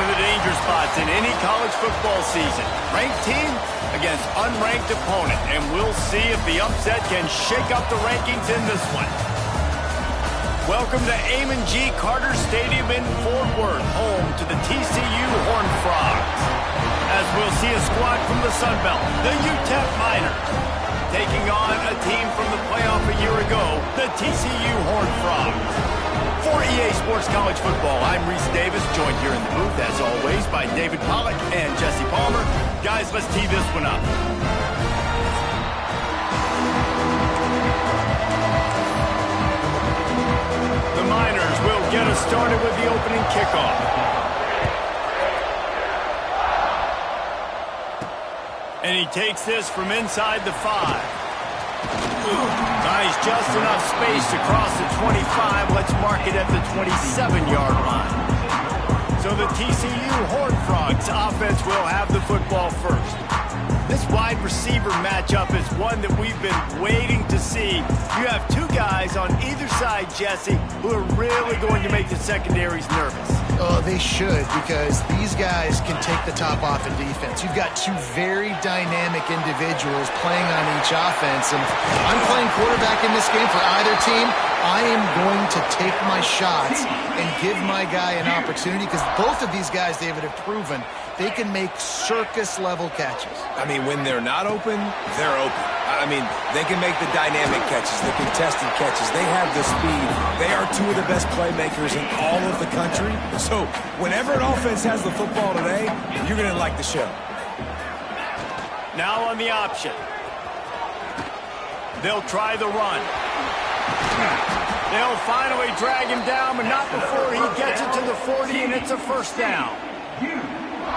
one of the danger spots in any college football season. Ranked team against unranked opponent, and we'll see if the upset can shake up the rankings in this one. Welcome to Amon G. Carter Stadium in Fort Worth, home to the TCU Horned Frogs. As we'll see a squad from the Sun Belt, the UTEP Miners, taking on a team from the playoff a year ago, the TCU Horned Frogs. For EA Sports College Football, I'm Reese Davis, joined here in the booth, as always, by David Pollack and Jesse Palmer. Guys, let's tee this one up. The Miners will get us started with the opening kickoff. And he takes this from inside the 5. Nice, just enough space to cross the 25. Let's mark it at the 27-yard line. So the TCU Horned Frogs offense will have the football first. This wide receiver matchup is one that we've been waiting to see. You have two guys on either side, Jesse, who are really going to make the secondaries nervous. Oh, they should, because these guys can take the top off in defense. You've got two very dynamic individuals playing on each offense, and if I'm playing quarterback in this game for either team, I am going to take my shots and give my guy an opportunity, because both of these guys, David, have proven they can make circus-level catches. I mean, when they're not open, they're open. I mean, they can make the dynamic catches, the contested catches. They have the speed. They are two of the best playmakers in all of the country. So whenever an offense has the football today, you're going to like the show. Now on the option. They'll try the run. They'll finally drag him down, but not before he gets it to the 40, and it's a first down.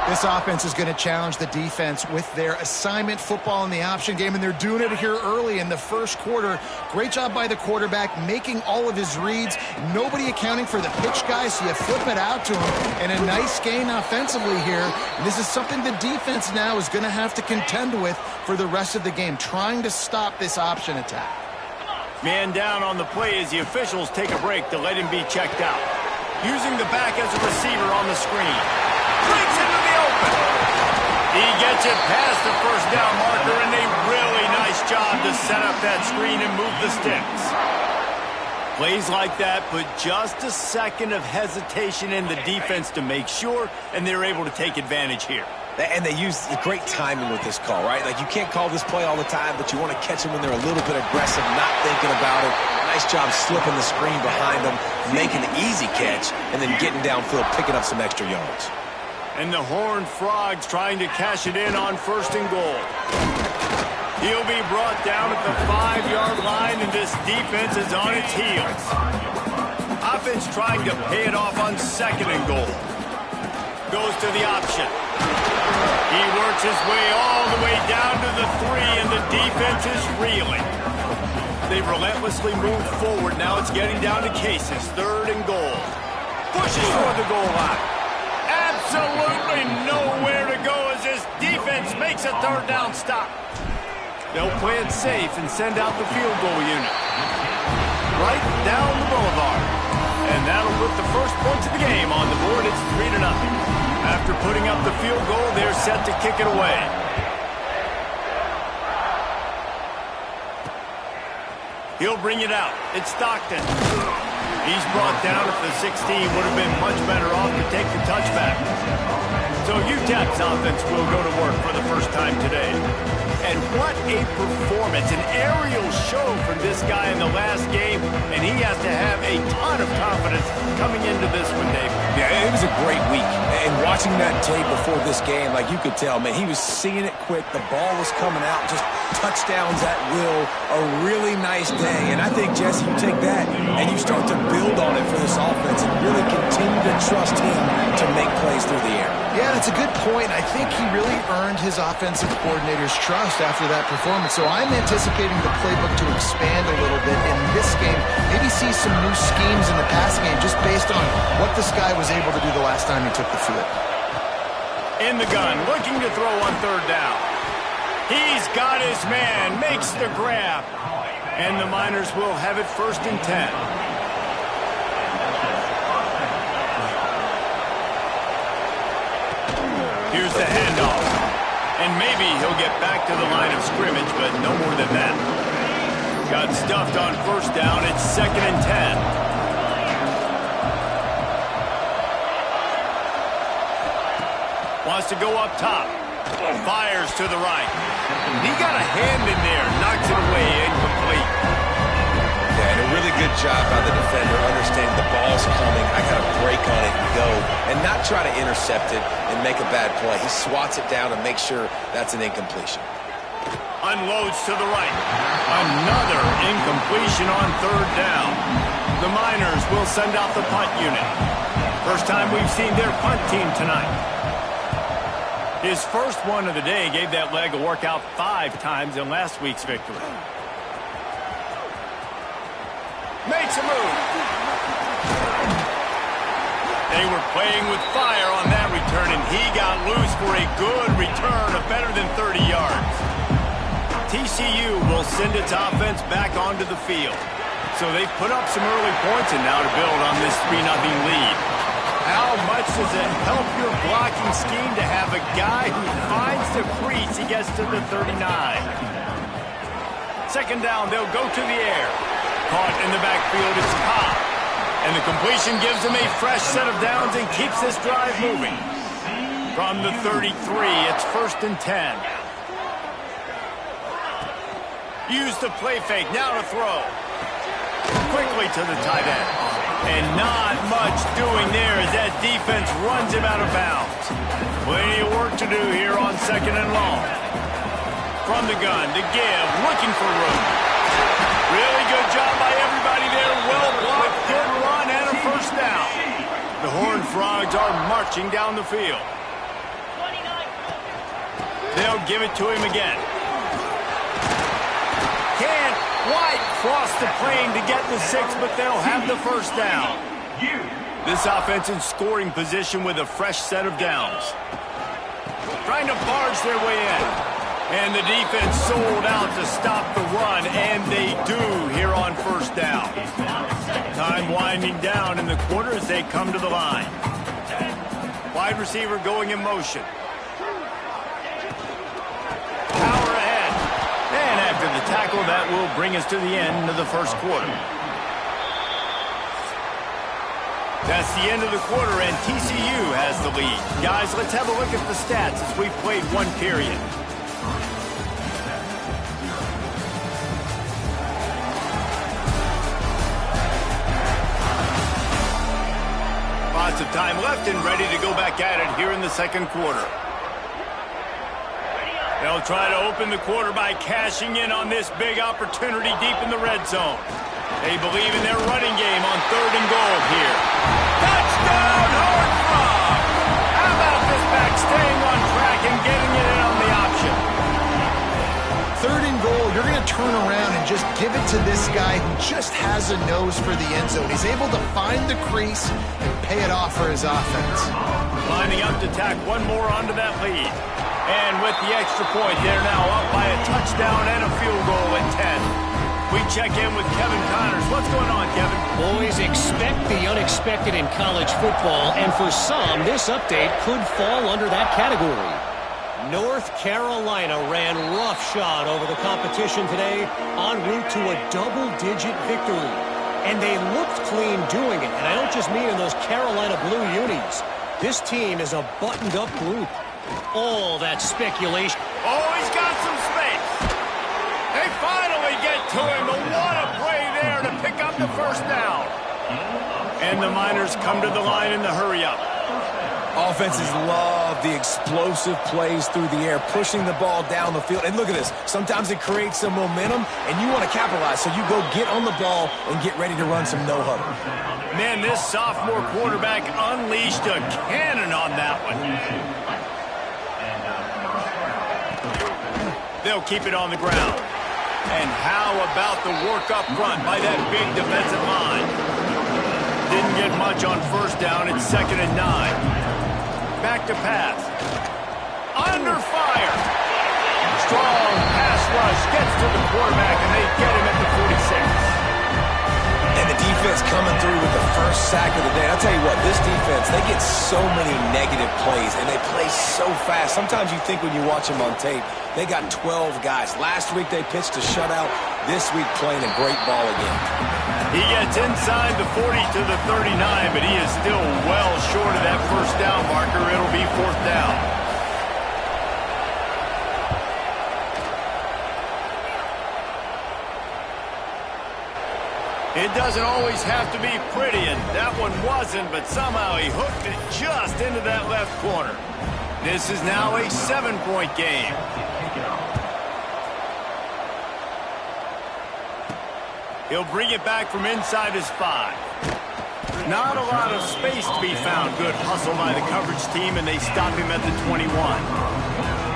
This offense is going to challenge the defense with their assignment football in the option game, and they're doing it here early in the first quarter. Great job by the quarterback, making all of his reads. Nobody accounting for the pitch guy, so you flip it out to him, and a nice gain offensively here. And this is something the defense now is going to have to contend with for the rest of the game, trying to stop this option attack. Man down on the play as the officials take a break to let him be checked out. Using the back as a receiver on the screen. Breaks into the open. He gets it past the first down marker, and a really nice job to set up that screen and move the sticks. Plays like that put just a second of hesitation in the defense to make sure, and they're able to take advantage here. And they use great timing with this call, right? Like, you can't call this play all the time, but you want to catch them when they're a little bit aggressive, not thinking about it. Nice job slipping the screen behind them, making the easy catch, and then getting downfield, picking up some extra yards. And the Horned Frogs trying to cash it in on 1st and goal. He'll be brought down at the 5-yard line, and this defense is on its heels. Offense trying to pay it off on 2nd and goal. Goes to the option. He works his way all the way down to the 3, and the defense is reeling. They've relentlessly moved forward. Now it's getting down to cases. 3rd and goal. Pushes toward the goal line. Absolutely nowhere to go as this defense makes a 3rd down stop. They'll play it safe and send out the field goal unit. Right down the boulevard. And that'll put the first points of the game on the board. It's 3-0. After putting up the field goal, they're set to kick it away. He'll bring it out. It's Stockton. He's brought down at the 16. Would have been much better off to take the touchback. So UTEP's offense will go to work for the first time today. And what a performance, an aerial show from this guy in the last game, and he has to have a ton of confidence coming into this one, Dave. Yeah, it was a great week. And watching that tape before this game, like, you could tell, man, he was seeing it quick. The ball was coming out, just touchdowns at will. A really nice day. And I think, Jesse, you take that and you start to build on it for this offense and really continue to trust him to make plays through the air. Yeah, that's a good point. I think he really earned his offensive coordinator's trust after that performance. So I'm anticipating the playbook to expand a little bit in this game. Maybe see some new schemes in the passing game just based on what this guy was able to do the last time he took the field. In the gun, looking to throw on 3rd down. He's got his man, makes the grab. And the Miners will have it 1st and 10. Here's the handoff. And maybe he'll get back to the line of scrimmage, but no more than that. Got stuffed on first down. It's 2nd and 10. Wants to go up top. Fires to the right. He got a hand in there. Knocks it away. Incomplete. Yeah, and a really good job by the defender understanding the ball's coming. I got to break on it and go, and not try to intercept it and make a bad play. He swats it down and makes sure that's an incompletion. Unloads to the right. Another incompletion on 3rd down. The Miners will send out the punt unit. First time we've seen their punt team tonight. His first one of the day gave that leg a workout 5 times in last week's victory. Makes a move. They were playing with fire on that return, and he got loose for a good return of better than 30 yards. TCU will send its offense back onto the field. So they've put up some early points, and now to build on this 3-0 lead. How much does it help your blocking scheme to have a guy who finds the crease? He gets to the 39. 2nd down, they'll go to the air. Caught in the backfield, it's Cobb. And the completion gives him a fresh set of downs and keeps this drive moving. From the 33, it's 1st and 10. Use the play fake, now to throw. Quickly to the tight end. And not much doing there as that defense runs him out of bounds. Plenty of work to do here on 2nd and long. From the gun, to give, looking for room. Really good job by everybody there. Well blocked, good run, and a 1st down. The Horned Frogs are marching down the field. They'll give it to him again. Can't quite cross the plane to get the 6, but they'll have the 1st down. This offense in scoring position with a fresh set of downs. Trying to barge their way in. And the defense sold out to stop the run, and they do here on 1st down. Time winding down in the quarter as they come to the line. Wide receiver going in motion. Power ahead. And after the tackle, that will bring us to the end of the 1st quarter. That's the end of the quarter, and TCU has the lead. Guys, let's have a look at the stats as we've played 1 period. Lots of time left and ready to go back at it here in the 2nd quarter. They'll try to open the quarter by cashing in on this big opportunity deep in the red zone. They believe in their running game on 3rd and goal here. Touchdown, Horned Frogs! How about this back staying on track and getting it in on the option? 3rd and goal, you're going to turn around and just give it to this guy who just has a nose for the end zone. He's able to find the crease and pay it off for his offense. Lining up to tack one more onto that lead. And with the extra point, they're now up by a touchdown and a field goal at 10. We check in with Kevin Connors. What's going on, Kevin? Boys, expect the unexpected in college football, and for some, this update could fall under that category. North Carolina ran roughshod over the competition today en route to a double-digit victory. And they looked clean doing it, and I don't just mean in those Carolina blue unis. This team is a buttoned-up group. All that speculation. Oh, he's got some space. They finally get to him, but what a play there to pick up the 1st down. And the Miners come to the line in the hurry-up. Offenses love the explosive plays through the air, pushing the ball down the field. And look at this. Sometimes it creates some momentum, and you want to capitalize. So you go get on the ball and get ready to run some no-huddle. Man, this sophomore quarterback unleashed a cannon on that one. They'll keep it on the ground. And how about the work up front by that big defensive line? Didn't get much on 1st down. It's 2nd and 9. Back to pass. Under fire. Strong pass rush gets to the quarterback, and they get him at the 46. And the defense defense coming through with the first sack of the day. I'll tell you what, this defense, they get so many negative plays, and they play so fast. Sometimes you think when you watch them on tape, they got 12 guys. Last week they pitched a shutout. This week playing a great ball again. He gets inside the 40 to the 39, but he is still well short of that first down marker. It'll be fourth down. It doesn't always have to be pretty, and that one wasn't, but somehow he hooked it just into that left corner. This is now a 7-point game. He'll bring it back from inside his 5. Not a lot of space to be found. Good hustle by the coverage team, and they stop him at the 21.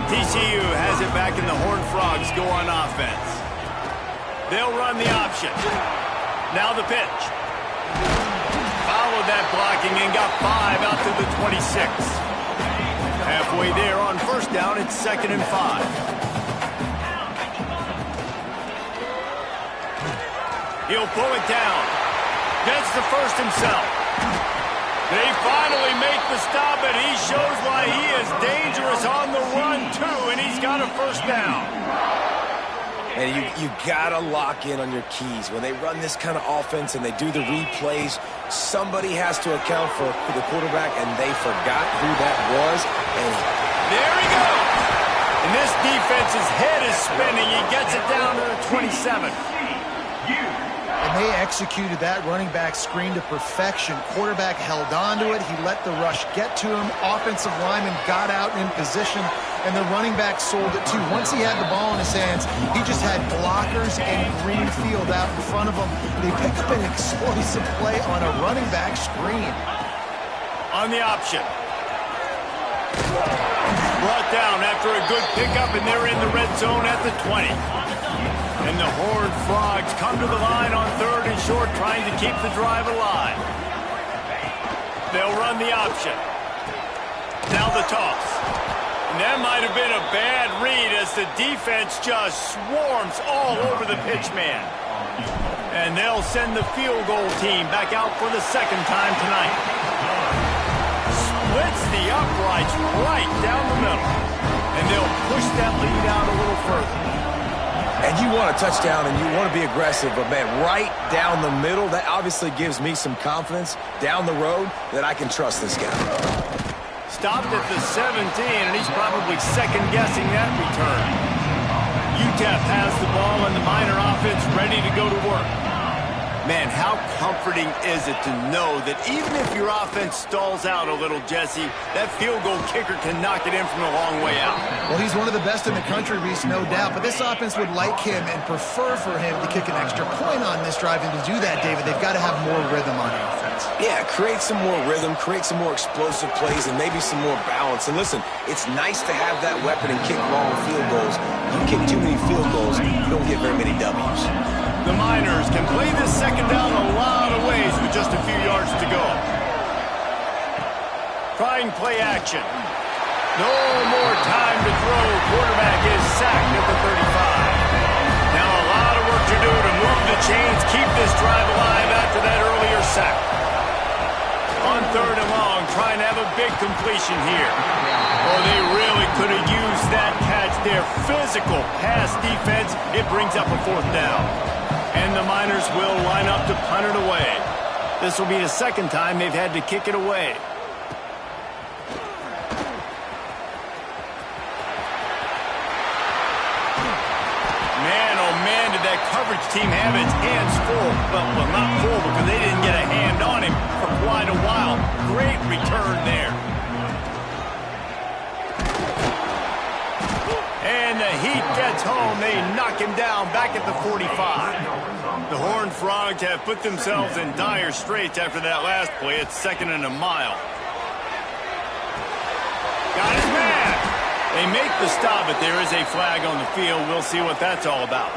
TCU has it back, and the Horned Frogs go on offense. They'll run the option. Now the pitch. Followed that blocking and got 5 out to the 26. Halfway there on first down, it's 2nd and 5. He'll pull it down. Gets the first himself. They finally make the stop, and he shows why he is dangerous on the run, too, and he's got a first down. And you got to lock in on your keys. When they run this kind of offense and they do the replays, somebody has to account for the quarterback, and they forgot who that was. And there he goes. And this defense's head is spinning. He gets it down to the 27. And they executed that running back screen to perfection. Quarterback held on to it. He let the rush get to him. Offensive lineman got out in position, and the running back sold it too. Once he had the ball in his hands, he just had blockers and green field out in front of him. They picked up an explosive play on a running back screen. On the option. Brought down after a good pickup, and they're in the red zone at the 20. And the Horned Frogs come to the line on 3rd and short, trying to keep the drive alive. They'll run the option. Now the toss. And that might have been a bad read as the defense just swarms all over the pitchman. And they'll send the field goal team back out for the 2nd time tonight. Splits the uprights right down the middle. And they'll push that lead out a little further. And you want a touchdown, and you want to be aggressive, but, man, right down the middle, that obviously gives me some confidence down the road that I can trust this guy. Stopped at the 17, and he's probably second-guessing that return. UTEP has the ball, and the Miner offense ready to go to work. Man, how comforting is it to know that even if your offense stalls out a little, Jesse, that field goal kicker can knock it in from a long way out. Well, he's one of the best in the country, Reese, no doubt. But this offense would like him and prefer for him to kick an extra point on this drive. And to do that, David, they've got to have more rhythm on offense. Yeah, create some more rhythm, create some more explosive plays, and maybe some more balance. And listen, it's nice to have that weapon and kick long field goals. You kick too many field goals, you don't get very many W's. The Miners can play this 2nd down a lot of ways with just a few yards to go. Trying play action. No more time to throw. Quarterback is sacked at the 35. Now a lot of work to do to move the chains, keep this drive alive after that earlier sack. On 3rd and long, trying to have a big completion here. Oh, they really could have used that catch there. Physical pass defense. It brings up a 4th down. And the Miners will line up to punt it away. This will be the 2nd time they've had to kick it away. Man, oh man, did that coverage team have its hands full. Well, not full because they didn't get a hand on him for quite a while. Great return there. And the Heat gets home. They knock him down back at the 45. The Horned Frogs have put themselves in dire straits after that last play. It's 2nd and a mile. Got his man. They make the stop, but there is a flag on the field. We'll see what that's all about.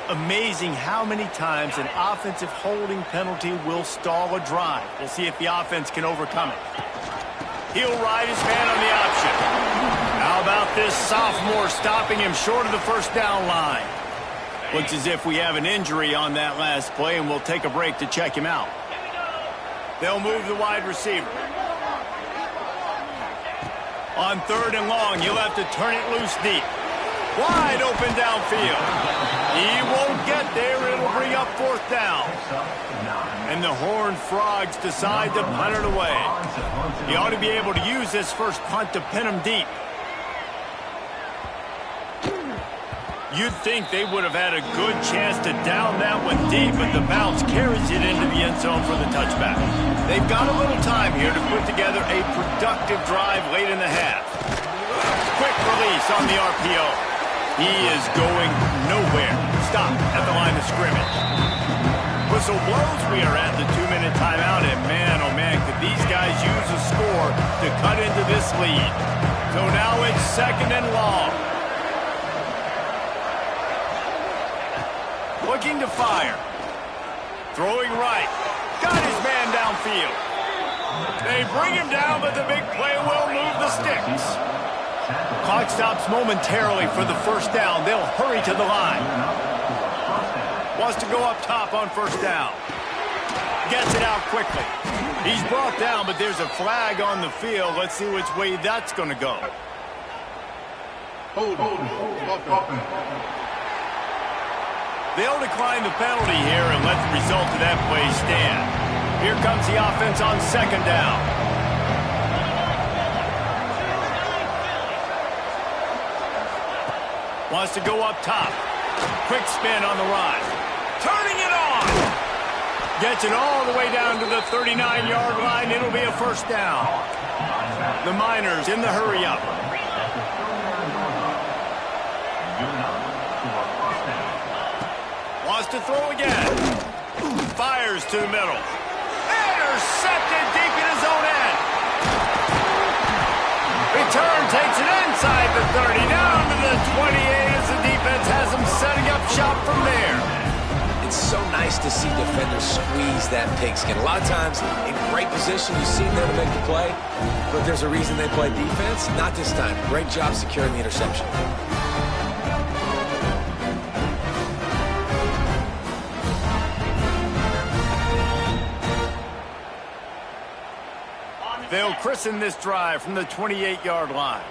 Amazing how many times an offensive holding penalty will stall a drive. We'll see if the offense can overcome it. He'll ride his man on the option. How about this sophomore stopping him short of the first down line? Looks as if we have an injury on that last play, and we'll take a break to check him out. They'll move the wide receiver. On 3rd and long, he'll have to turn it loose deep. Wide open downfield. He won't get there. It'll bring up 4th down. And the Horned Frogs decide to punt it away. He ought to be able to use this first punt to pin him deep. You'd think they would have had a good chance to down that one deep, but the bounce carries it into the end zone for the touchback. They've got a little time here to put together a productive drive late in the half. Quick release on the RPO. He is going nowhere. Stop at the line of scrimmage. Whistle blows. We are at the 2-minute timeout, and man, oh man, could these guys use a score to cut into this lead. So now it's 2nd and long. Looking to fire. Throwing right. Got his man downfield. They bring him down, but the big play will move the sticks. Clock stops momentarily for the first down. They'll hurry to the line. Wants to go up top on 1st down. Gets it out quickly. He's brought down, but there's a flag on the field. Let's see which way that's going to go. They'll decline the penalty here and let the result of that play stand. Here comes the offense on 2nd down. Wants to go up top. Quick spin on the run. Turning it on. Gets it all the way down to the 39-yard line. It'll be a 1st down. The Miners in the hurry-up. Wants to throw again. Fires to the middle. Intercepted deep in his own end. Return takes it inside the 30, down to the 28 as the defense has him setting up shop from there. It's so nice to see defenders squeeze that pigskin. A lot of times, in great position, you see them there to make the play, but there's a reason they play defense. Not this time. Great job securing the interception. They'll christen this drive from the 28-yard line.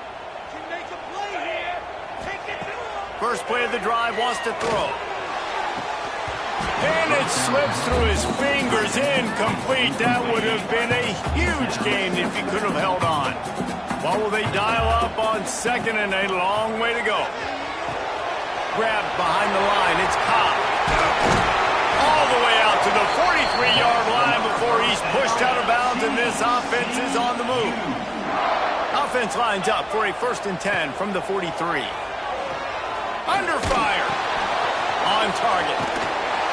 First play of the drive, wants to throw. And it slips through his fingers, incomplete. That would have been a huge gain if he could have held on. What will they dial up on 2nd and a long way to go? Grabbed behind the line, it's Cobb. All the way out to the 43-yard line before he's pushed out of bounds, and this offense is on the move. Offense lines up for a 1st and 10 from the 43. Under fire. On target.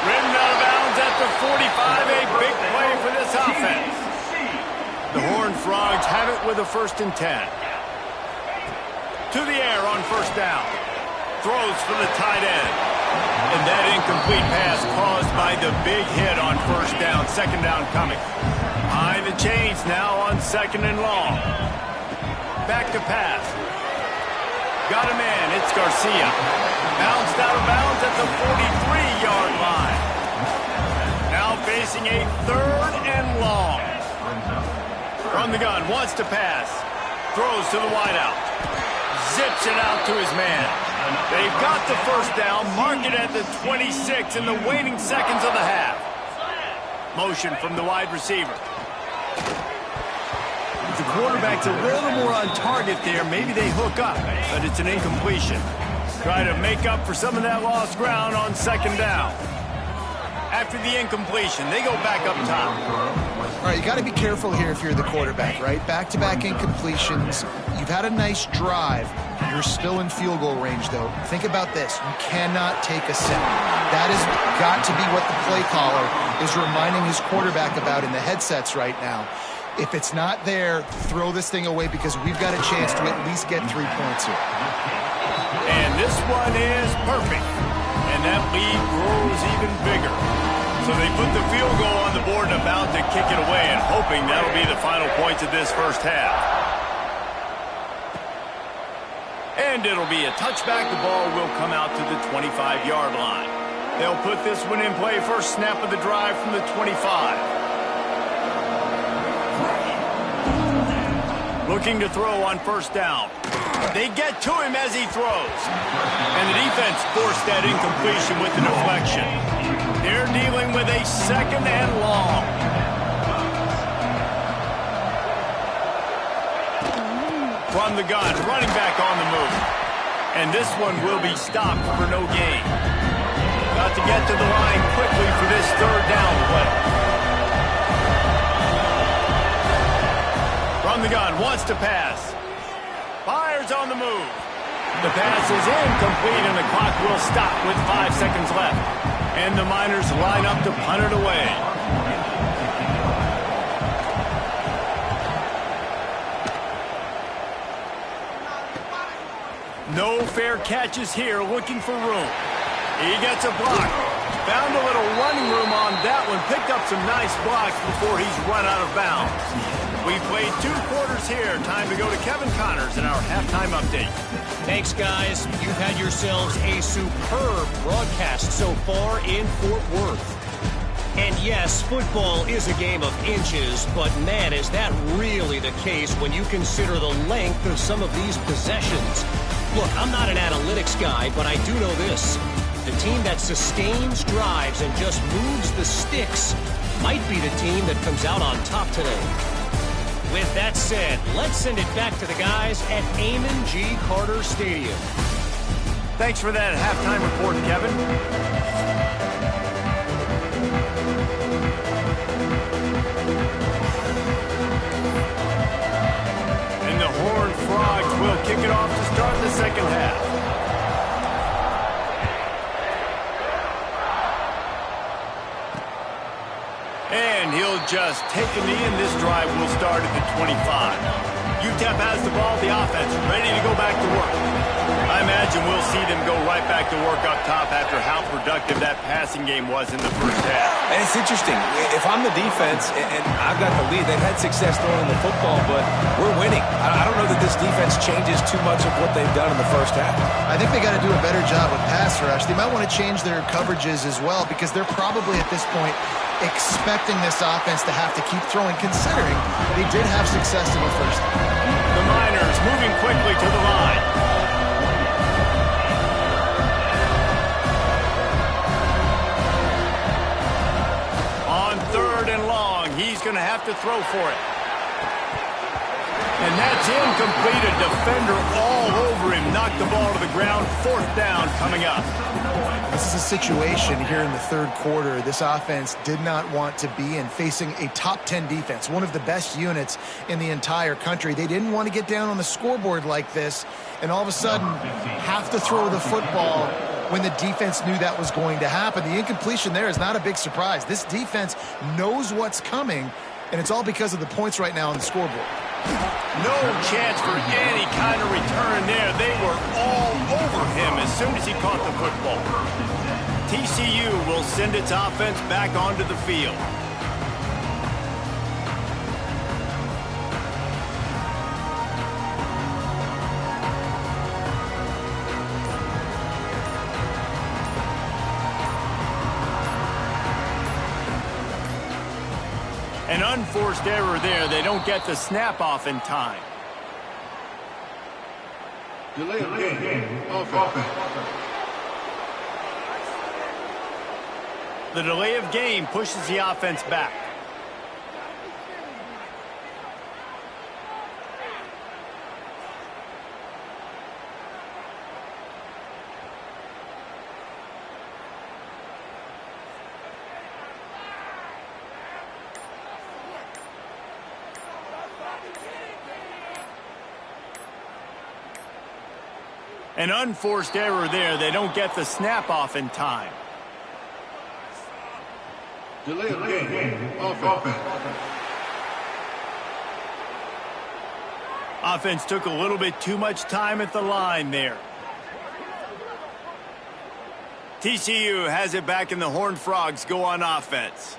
Ridden out of bounds at the 45. A big play for this offense. The Horned Frogs have it with a 1st and 10. To the air on 1st down. Throws for the tight end. And that incomplete pass caused by the big hit on 1st down. 2nd down coming. Behind the chains now on 2nd and long. Back to pass. Got a man. It's Garcia. Bounced out of bounds at the 43-yard line. Now facing a 3rd and long. From the gun. Wants to pass. Throws to the wideout. Zips it out to his man. They've got the 1st down. Mark it at the 26 in the waning seconds of the half. Motion from the wide receiver. The quarterback's a little more on target there. Maybe they hook up, but it's an incompletion. Try to make up for some of that lost ground on 2nd down. After the incompletion, they go back up top. All right, you got to be careful here if you're the quarterback, right? Back-to-back incompletions. You've had a nice drive. You're still in field goal range, though. Think about this. You cannot take a sack. That has got to be what the play caller is reminding his quarterback about in the headsets right now. If it's not there, throw this thing away because we've got a chance to at least get 3 points here. And this one is perfect. And that lead grows even bigger. So they put the field goal on the board and about to kick it away and hoping that'll be the final points of this first half. And it'll be a touchback. The ball will come out to the 25-yard line. They'll put this one in play. First snap of the drive from the 25. Looking to throw on first down. They get to him as he throws. And the defense forced that incompletion with the deflection. They're dealing with a second and long. From the gun, running back on the move. And this one will be stopped for no gain. Got to get to the line quickly for this third down play. From the gun, wants to pass. Fires on the move. The pass is incomplete, and the clock will stop with 5 seconds left. And the Miners line up to punt it away. No fair catches here, looking for room. He gets a block. Found a little running room on that one. Picked up some nice blocks before he's run out of bounds. We played 2 quarters here. Time to go to Kevin Connors in our halftime update. Thanks, guys. You've had yourselves a superb broadcast so far in Fort Worth. And yes, football is a game of inches, but man, is that really the case when you consider the length of some of these possessions. Look, I'm not an analytics guy, but I do know this. The team that sustains drives and just moves the sticks might be the team that comes out on top today. With that said, let's send it back to the guys at Amon G. Carter Stadium. Thanks for that halftime report, Kevin. And the Horned Frogs will kick it off to start the second half. And he'll just take a knee, and this drive will start at the 25. UTEP has the ball, the offense, ready to go back to work. I imagine we'll see them go right back to work up top after how productive that passing game was in the first half. And it's interesting. If I'm the defense and I've got the lead, they've had success throwing the football, but we're winning. I don't know that this defense changes too much of what they've done in the first half. I think they got to do a better job with pass rush. They might want to change their coverages as well, because they're probably at this point expecting this offense to have to keep throwing, considering they did have success in the first half. The Miners moving quickly to the line. On third and long, he's going to have to throw for it. And that's incomplete. A defender all over him. Knocked the ball to the ground. Fourth down coming up. This is a situation here in the third quarter this offense did not want to be in, facing a top 10 defense, one of the best units in the entire country. They didn't want to get down on the scoreboard like this and all of a sudden have to throw the football when the defense knew that was going to happen. The incompletion there is not a big surprise. This defense knows what's coming, and it's all because of the points right now on the scoreboard. No chance for any kind of return there. They were all over him as soon as he caught the football. TCU will send its offense back onto the field. An unforced error there. They don't get the snap off in time. Delay of game. Offense. The delay of game pushes the offense back. An unforced error there. They don't get the snap off in time. Delay of game. Offense. Offense took a little bit too much time at the line there. TCU has it back, and the Horned Frogs go on offense.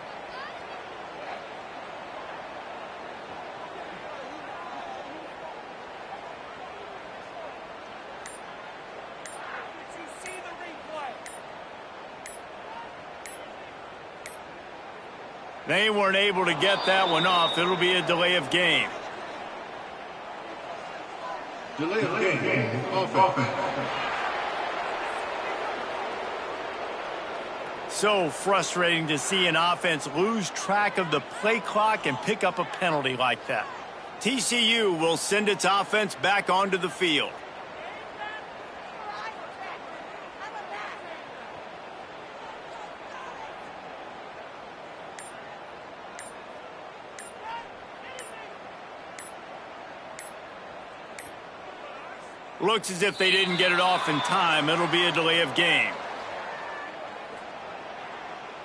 They weren't able to get that one off. It'll be a delay of game. Delay of game. Offense. So frustrating to see an offense lose track of the play clock and pick up a penalty like that. TCU will send its offense back onto the field. Looks as if they didn't get it off in time. It'll be a delay of game.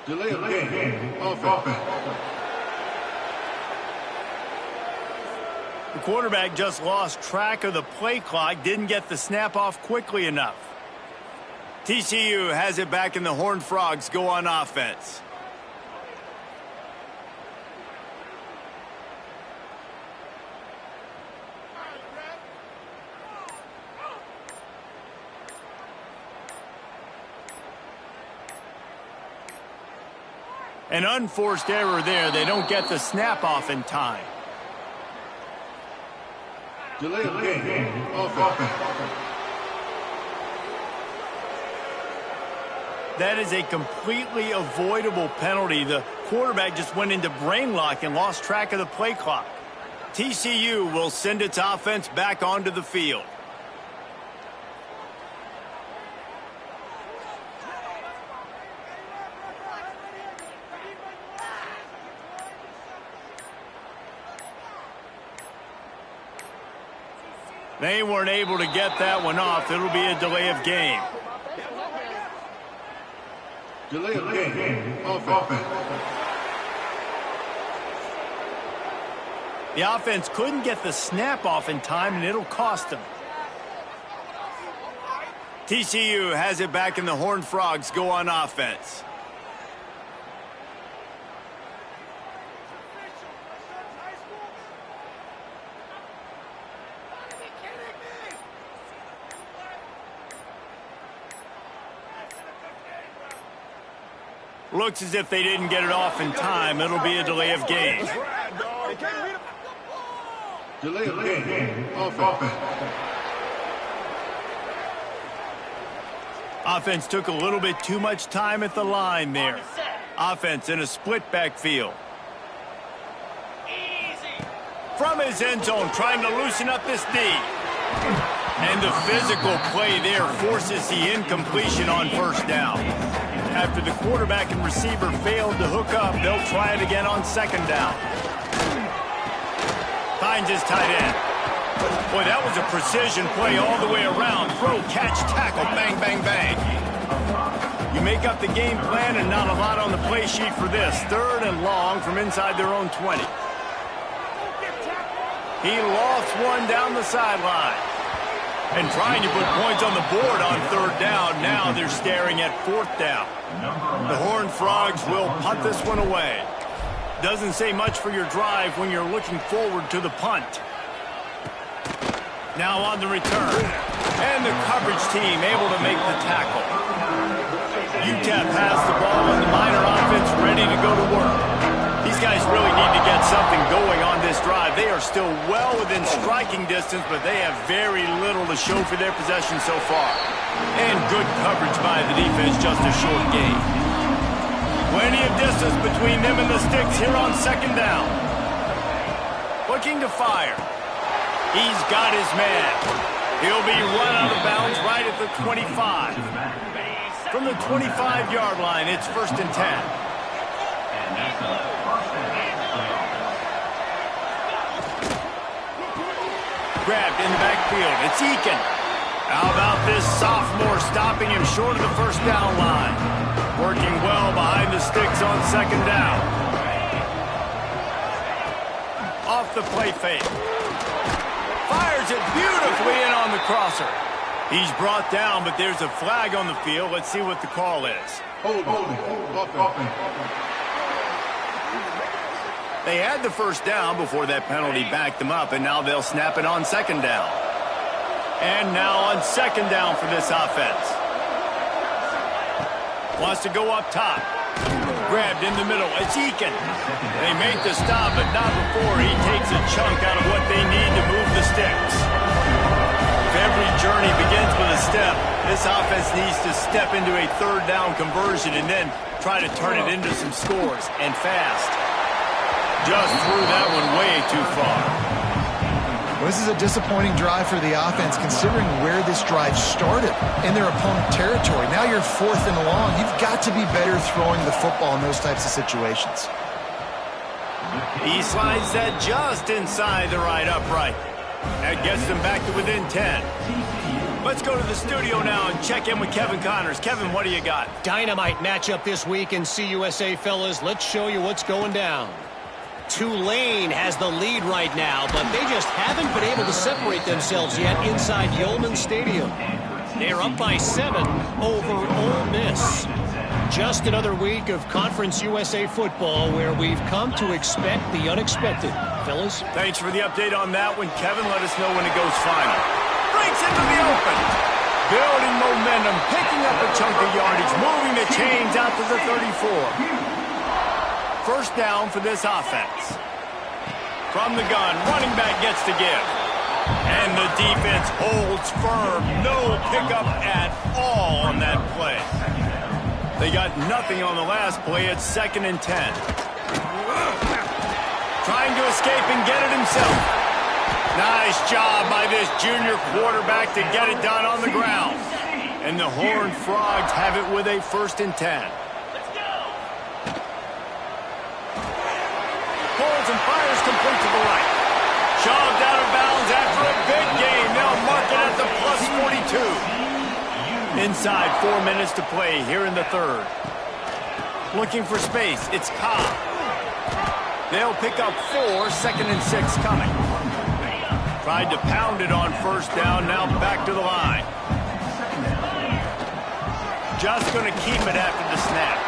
Delay of game. Offense. The quarterback just lost track of the play clock, didn't get the snap off quickly enough. TCU has it back and the Horned Frogs go on offense. An unforced error there. They don't get the snap off in time. Delay of game. Offense. That is a completely avoidable penalty. The quarterback just went into brain lock and lost track of the play clock. TCU will send its offense back onto the field. They weren't able to get that one off. It'll be a delay of game. Delay of game. Offense. The offense couldn't get the snap off in time, and it'll cost them. TCU has it back and the Horned Frogs go on offense. Looks as if they didn't get it off in time. It'll be a delay of game. Delay of game. Offense. Offense took a little bit too much time at the line there. Offense in a split backfield. From his end zone, trying to loosen up this D. And the physical play there forces the incompletion on first down. After the quarterback and receiver failed to hook up, they'll try it again on second down. Finds his tight end. Boy, that was a precision play all the way around. Throw, catch, tackle, bang, bang, bang. You make up the game plan and not a lot on the play sheet for this. Third and long from inside their own 20. He lost one down the sideline. And trying to put points on the board on third down. Now they're staring at fourth down. The Horned Frogs will punt this one away. Doesn't say much for your drive when you're looking forward to the punt. Now on the return. And the coverage team able to make the tackle. UTEP has the ball and the Miner offense ready to go to work. These guys really need to get something going on this drive. They are still well within striking distance, but they have very little to show for their possession so far. And good coverage by the defense, just a short gain. Plenty of distance between them and the sticks here on second down. Looking to fire. He's got his man. He'll be run out of bounds right at the 25. From the 25-yard line, it's 1st and 10. Grabbed in the backfield. It's Eakin. How about this sophomore stopping him short of the first down line? Working well behind the sticks on second down. Off the play fake. Fires it beautifully in on the crosser. He's brought down, but there's a flag on the field. Let's see what the call is. Hold. They had the first down before that penalty backed them up, and now they'll snap it on second down. And now on second down for this offense. Wants to go up top. Grabbed in the middle. It's Eakin. They make the stop, but not before he takes a chunk out of what they need to move the sticks. If every journey begins with a step, this offense needs to step into a third down conversion and then try to turn it into some scores, and fast. Just threw that one way too far. Well, this is a disappointing drive for the offense, considering where this drive started in their opponent territory. Now you're 4th and long. You've got to be better throwing the football in those types of situations. He slides that just inside the right upright. That gets them back to within 10. Let's go to the studio now and check in with Kevin Connors. Kevin, what do you got? Dynamite matchup this week in CUSA, fellas. Let's show you what's going down. Tulane has the lead right now, but they just haven't been able to separate themselves yet inside Yulman Stadium. They're up by 7 over Ole Miss. Just another week of Conference USA football where we've come to expect the unexpected. Fellas? Thanks for the update on that one. Kevin, let us know when it goes final. Breaks into the open. Building momentum, picking up a chunk of yardage, moving the chains out to the 34. First down for this offense. From the gun, running back gets to give. And the defense holds firm. No pickup at all on that play. They got nothing on the last play. It's 2nd and 10. Trying to escape and get it himself. Nice job by this junior quarterback to get it done on the ground. And the Horned Frogs have it with a 1st and 10. Pulls and fires complete to the right. Shoved out of bounds after a big gain. They'll mark it at the +42. Inside 4 minutes to play here in the 3rd. Looking for space. It's Cobb. They'll pick up 4, 2nd and 6 coming. Tried to pound it on 1st down. Now back to the line. Just going to keep it after the snap.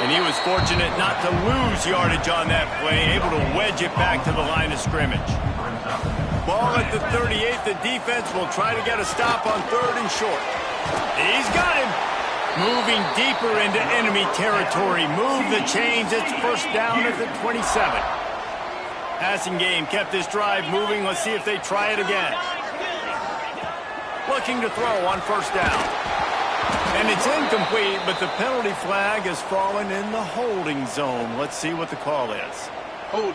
And he was fortunate not to lose yardage on that play, able to wedge it back to the line of scrimmage. Ball at the 38. The defense will try to get a stop on 3rd and short. He's got him. Moving deeper into enemy territory. Move the chains. It's 1st down at the 27. Passing game kept this drive moving. Let's see if they try it again. Looking to throw on 1st down. And it's incomplete, but the penalty flag has fallen in the holding zone. Let's see what the call is. Holding.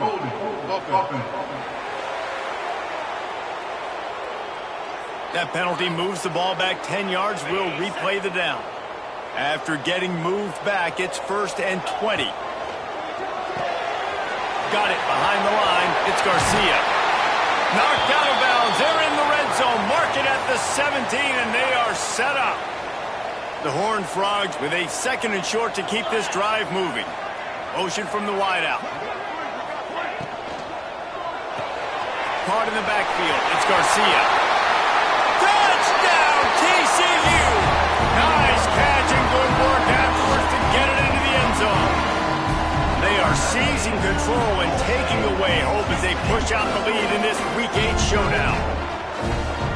That penalty moves the ball back 10 yards. We'll replay the down. After getting moved back, it's 1st and 20. Got it behind the line. It's Garcia. Knocked out of bounds. They're in the red zone. Mark it at the 17, and they are set up. The Horned Frogs with a 2nd and short to keep this drive moving. Motion from the wideout. Caught in the backfield. It's Garcia. Touchdown, TCU! Nice catch and good work afterwards to get it into the end zone. They are seizing control and taking away hope as they push out the lead in this Week 8 showdown.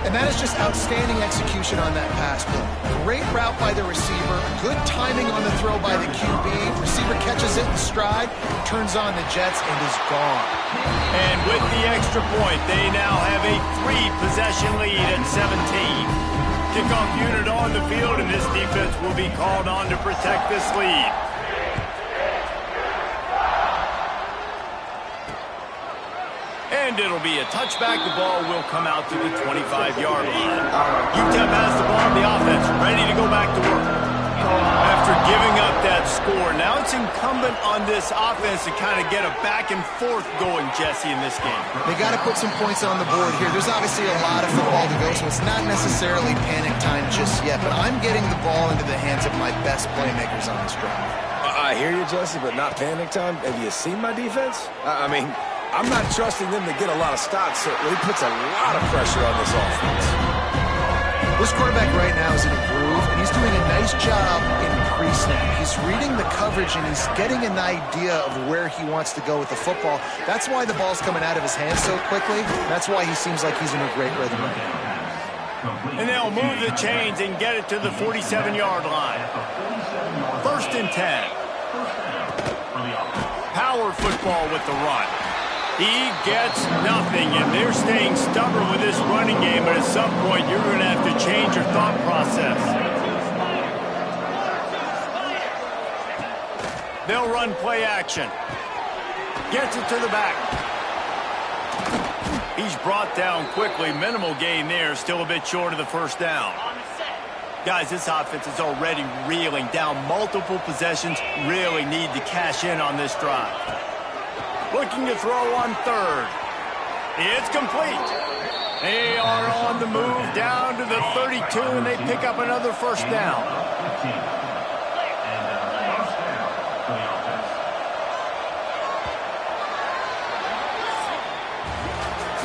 And that is just outstanding execution on that pass play. Great route by the receiver, good timing on the throw by the QB. Receiver catches it in stride, turns on the jets, and is gone. And with the extra point, they now have a 3-possession lead at 17. Kickoff unit on the field, and this defense will be called on to protect this lead. And it'll be a touchback. The ball will come out to the 25-yard line. UTEP has the ball on the offense, ready to go back to work. After giving up that score, now it's incumbent on this offense to kind of get a back and forth going, Jesse, in this game. They got to put some points on the board here. There's obviously a lot of football to go, so it's not necessarily panic time just yet, but I'm getting the ball into the hands of my best playmakers on this drive. I hear you, Jesse, but not panic time. Have you seen my defense? I mean, I'm not trusting them to get a lot of stops, so it puts a lot of pressure on this offense. This quarterback right now is in a groove, and he's doing a nice job in pre-snap. He's reading the coverage, and he's getting an idea of where he wants to go with the football. That's why the ball's coming out of his hands so quickly. That's why he seems like he's in a great rhythm right now. And they'll move the chains and get it to the 47-yard line. 1st and 10. Power football with the run. He gets nothing, and they're staying stubborn with this running game, but at some point you're going to have to change your thought process. They'll run play action. Gets it to the back. He's brought down quickly. Minimal gain there, still a bit short of the first down. Guys, this offense is already reeling down multiple possessions. Really need to cash in on this drive. Looking to throw on third. It's complete. They are on the move down to the 32, and they pick up another first down.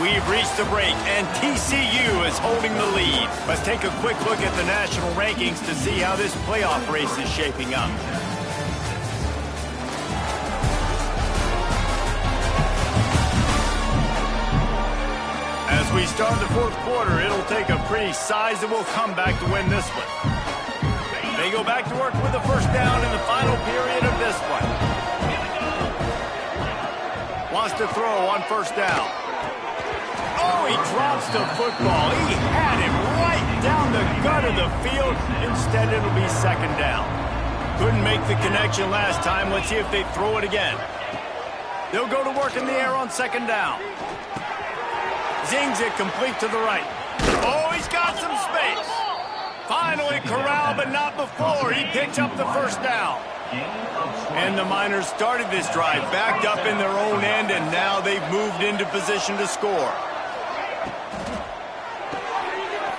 We've reached the break, and TCU is holding the lead. Let's take a quick look at the national rankings to see how this playoff race is shaping up. As we start the fourth quarter, it'll take a pretty sizable comeback to win this one. They go back to work with the first down in the final period of this one. Wants to throw on first down. Oh, he drops the football. He had him right down the gut of the field. Instead, it'll be second down. Couldn't make the connection last time. Let's see if they throw it again. They'll go to work in the air on second down. Zings it complete to the right. Oh, he's got some space. Finally corralled, but not before. He picks up the first down. And the Miners started this drive backed up in their own end, and now they've moved into position to score.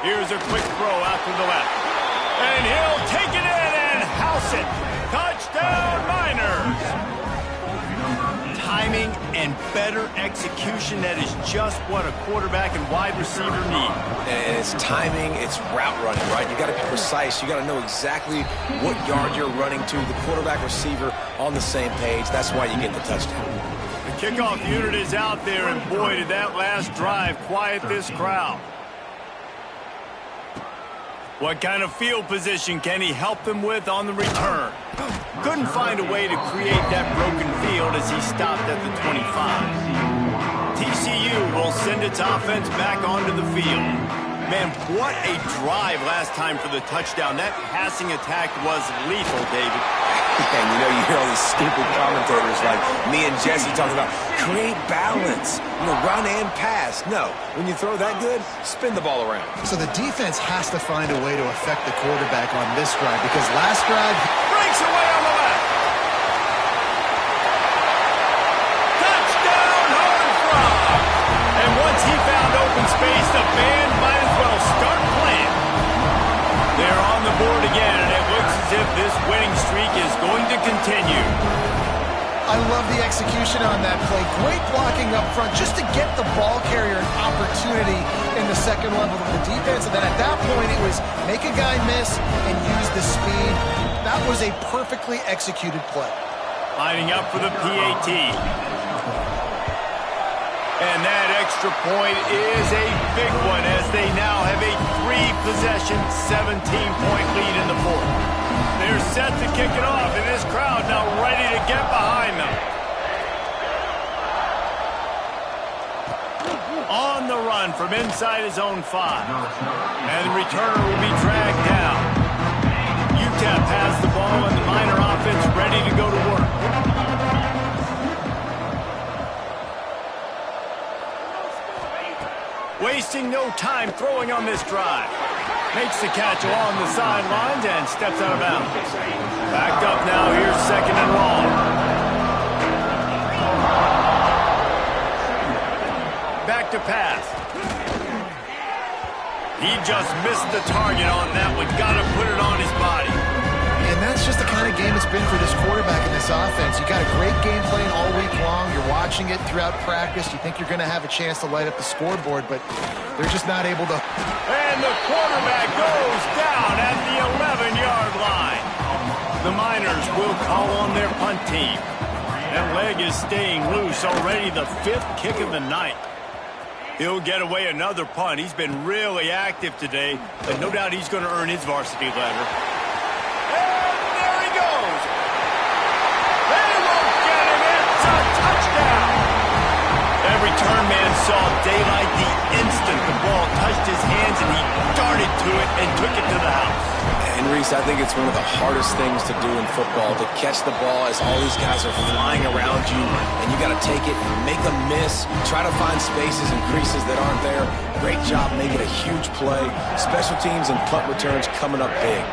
Here's a quick throw out to the left. And he'll take it in and house it. Touchdown, Miners! Timing and better execution, that is just what a quarterback and wide receiver need. And it's timing, it's route running, right? You got to be precise. You got to know exactly what yard you're running to. The quarterback receiver on the same page. That's why you get the touchdown. The kickoff unit is out there, and boy, did that last drive quiet this crowd. What kind of field position can he help them with on the return? Couldn't find a way to create that broken field as he stopped at the 25. TCU will send its offense back onto the field. Man, what a drive last time for the touchdown. That passing attack was lethal, David. And you know, you hear all these stupid commentators like me and Jesse talking about create balance, run and pass. No, when you throw that good, spin the ball around. So the defense has to find a way to affect the quarterback on this drive, because last drive breaks away on the left. Touchdown, Horned Frog. And once he found open space, the band might as well start playing. They're on the board again, and it looks as if this winning streak is going to continue. I love the execution on that play. Great blocking up front just to get the ball carrier an opportunity in the second level of the defense. And then at that point, it was make a guy miss and use the speed. That was a perfectly executed play. Lining up for the PAT. And that extra point is a big one as they now have a 3-possession, 17-point lead in the fourth. They're set to kick it off, and this crowd now ready to get behind them. On the run from inside his own 5. And the returner will be dragged down. UTEP has the ball, and the Miner offense ready to go to work. Wasting no time throwing on this drive. Makes the catch along the sidelines and steps out of bounds. Backed up now, here's second and long. Back to pass. He just missed the target on that one. Got to put it on his body. And that's just the kind of game it's been for this quarterback in this offense. You got a great game plan all week long. You're watching it throughout practice. You think you're going to have a chance to light up the scoreboard, but they're just not able to. And the quarterback goes down at the 11-yard line. The Miners will call on their punt team. That leg is staying loose. Already the 5th kick of the night. He'll get away another punt. He's been really active today, but no doubt he's going to earn his varsity letter. And there he goes. return man saw daylight the instant the ball touched his hands, and he darted to it and took it to the house. And Reese, I think it's one of the hardest things to do in football, to catch the ball as all these guys are flying around you, and you got to take it, make a miss, try to find spaces and creases that aren't there. Great job making a huge play. Special teams and punt returns coming up big.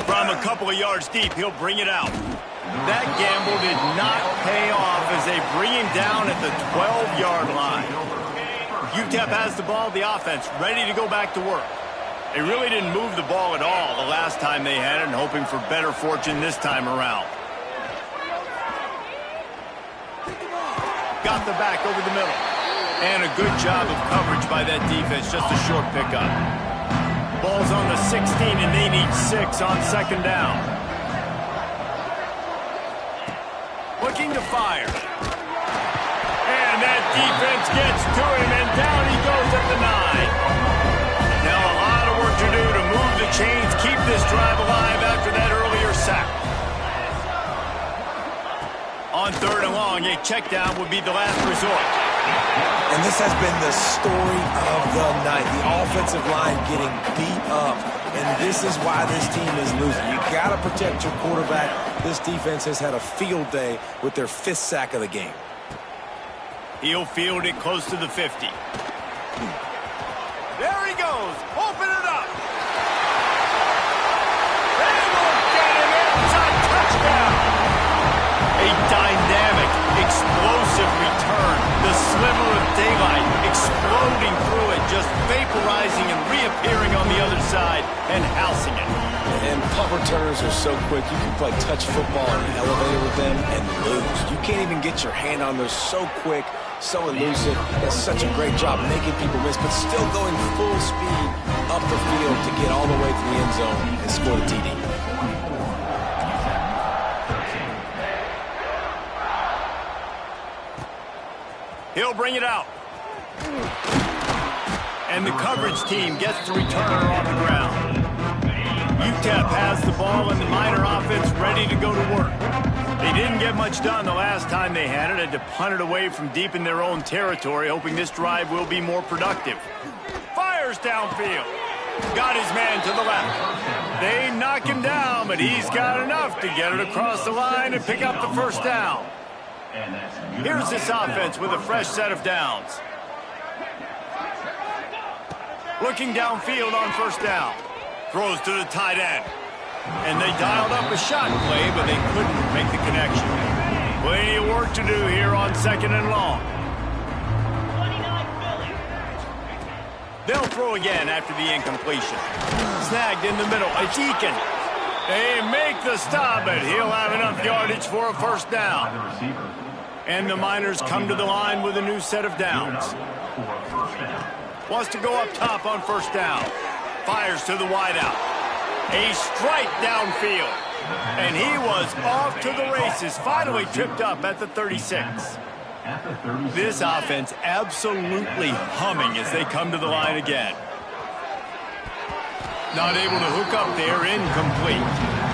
From a couple of yards deep, he'll bring it out. That gamble did not pay off as they bring him down at the 12-yard line. UTEP has the ball, the offense ready to go back to work. They really didn't move the ball at all the last time they had it, and hoping for better fortune this time around. Got the back over the middle. And a good job of coverage by that defense, just a short pickup. Ball's on the 16, and they need 6 on second down. Looking to fire. And that defense gets to him, and down he goes at the 9. Now a lot of work to do to move the chains, keep this drive alive after that earlier sack. On third and long, a check down would be the last resort. And this has been the story of the night. The offensive line getting beat up. And this is why this team is losing. You got to protect your quarterback. This defense has had a field day with their 5th sack of the game. He'll field it close to the 50. There he goes. Open it up. They will get him. It's a touchdown. A dynamic, explosive return. The sliver of daylight exploding through it, just vaporizing and reappearing on the other side and housing it. And punt returners are so quick. You can play touch football in an elevator with them and lose. You can't even get your hand on those. So quick, so elusive. Does such a great job making people miss, but still going full speed up the field to get all the way to the end zone and score the TD. He'll bring it out. And the coverage team gets the returner on the ground. UTEP has the ball and the Miner offense ready to go to work. They didn't get much done the last time they had it. Had to punt it away from deep in their own territory, hoping this drive will be more productive. Fires downfield. Got his man to the left. They knock him down, but he's got enough to get it across the line and pick up the first down. Here's this offense with a fresh set of downs. Looking downfield on first down. Throws to the tight end. And they dialed up a shot play, but they couldn't make the connection. Plenty of work to do here on second and long. They'll throw again after the incompletion. Snagged in the middle. It's Eakin. They make the stop, but he'll have enough yardage for a first down. And the Miners come to the line with a new set of downs. Wants to go up top on first down. Fires to the wideout. A strike downfield. And he was off to the races. Finally tripped up at the 36. This offense absolutely humming as they come to the line again. Not able to hook up there, incomplete.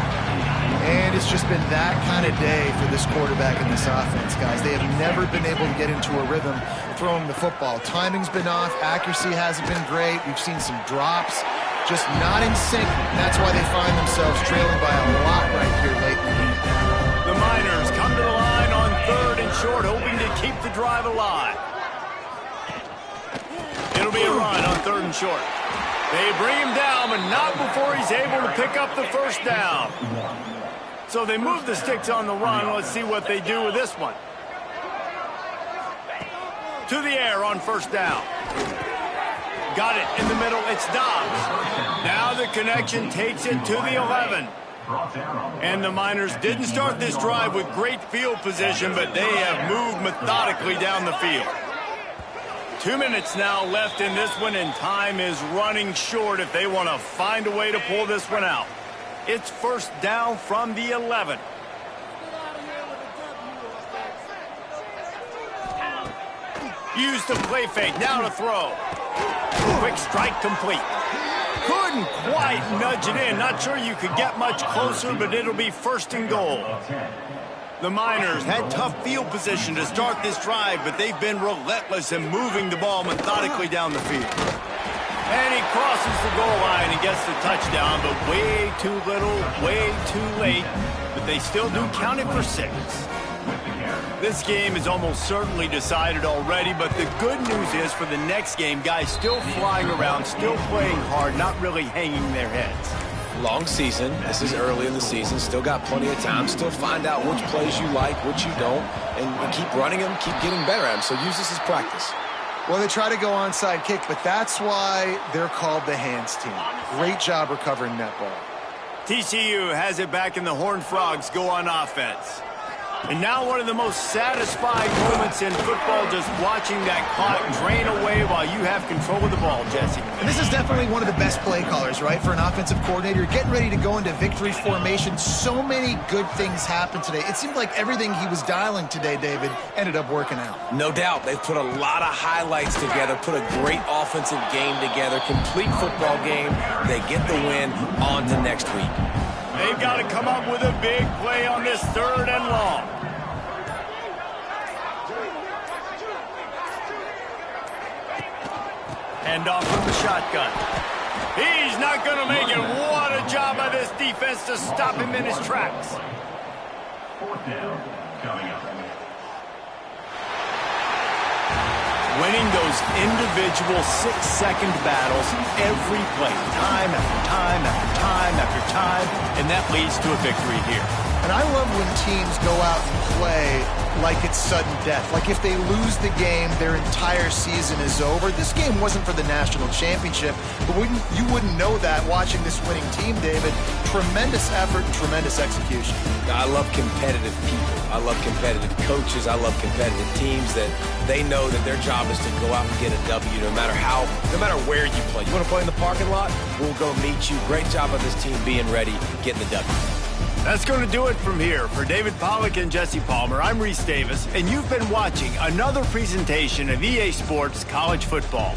And it's just been that kind of day for this quarterback and this offense, guys. They have never been able to get into a rhythm throwing the football. Timing's been off. Accuracy hasn't been great. We've seen some drops. Just not in sync. That's why they find themselves trailing by a lot right here late in the game. The Miners come to the line on third and short, hoping to keep the drive alive. It'll be a run on third and short. They bring him down, but not before he's able to pick up the first down. So they move the sticks on the run. Let's see what they do with this one. To the air on first down. Got it in the middle. It's Dobbs. Now the connection takes it to the 11. And the Miners didn't start this drive with great field position, but they have moved methodically down the field. 2 minutes now left in this one, and time is running short if they want to find a way to pull this one out. It's first down from the 11. Use the play fake, now to throw. Quick strike complete. Couldn't quite nudge it in. Not sure you could get much closer, but it'll be first and goal. The Miners had tough field position to start this drive, but they've been relentless in moving the ball methodically down the field. And he crosses the goal line and gets the touchdown, but way too little, way too late. But they still do count it for 6. This game is almost certainly decided already, but the good news is for the next game, guys still flying around, still playing hard, not really hanging their heads. Long season. This is early in the season. Still got plenty of time. Still find out which plays you like, which you don't, and keep running them, keep getting better at them. So use this as practice. Well, they try to go onside kick, but that's why they're called the hands team. Great job recovering that ball. TCU has it back in the Horned Frogs go on offense. And now one of the most satisfying moments in football, just watching that clock drain away while you have control of the ball, Jesse. And this is definitely one of the best play callers, right, for an offensive coordinator. Getting ready to go into victory formation. So many good things happened today. It seemed like everything he was dialing today, David, ended up working out. No doubt. They've put a lot of highlights together, put a great offensive game together, complete football game. They get the win. On to next week. They've got to come up with a big play on this 3rd and long. Hand off from the shotgun. He's not going to make it. What a job by this defense to stop him in his tracks. 4th down coming up. Winning those individual 6-second battles every play, time after time after time after time, and that leads to a victory here. And I love when teams go out and play like it's sudden death. Like if they lose the game, their entire season is over. This game wasn't for the national championship, but you wouldn't know that watching this winning team, David. Tremendous effort and tremendous execution. I love competitive people. I love competitive coaches. I love competitive teams that they know that their job is to go out and get a W no matter where you play. You want to play in the parking lot? We'll go meet you. Great job of this team being ready, getting the W. That's going to do it from here. For David Pollack and Jesse Palmer, I'm Reese Davis, and you've been watching another presentation of EA Sports College Football.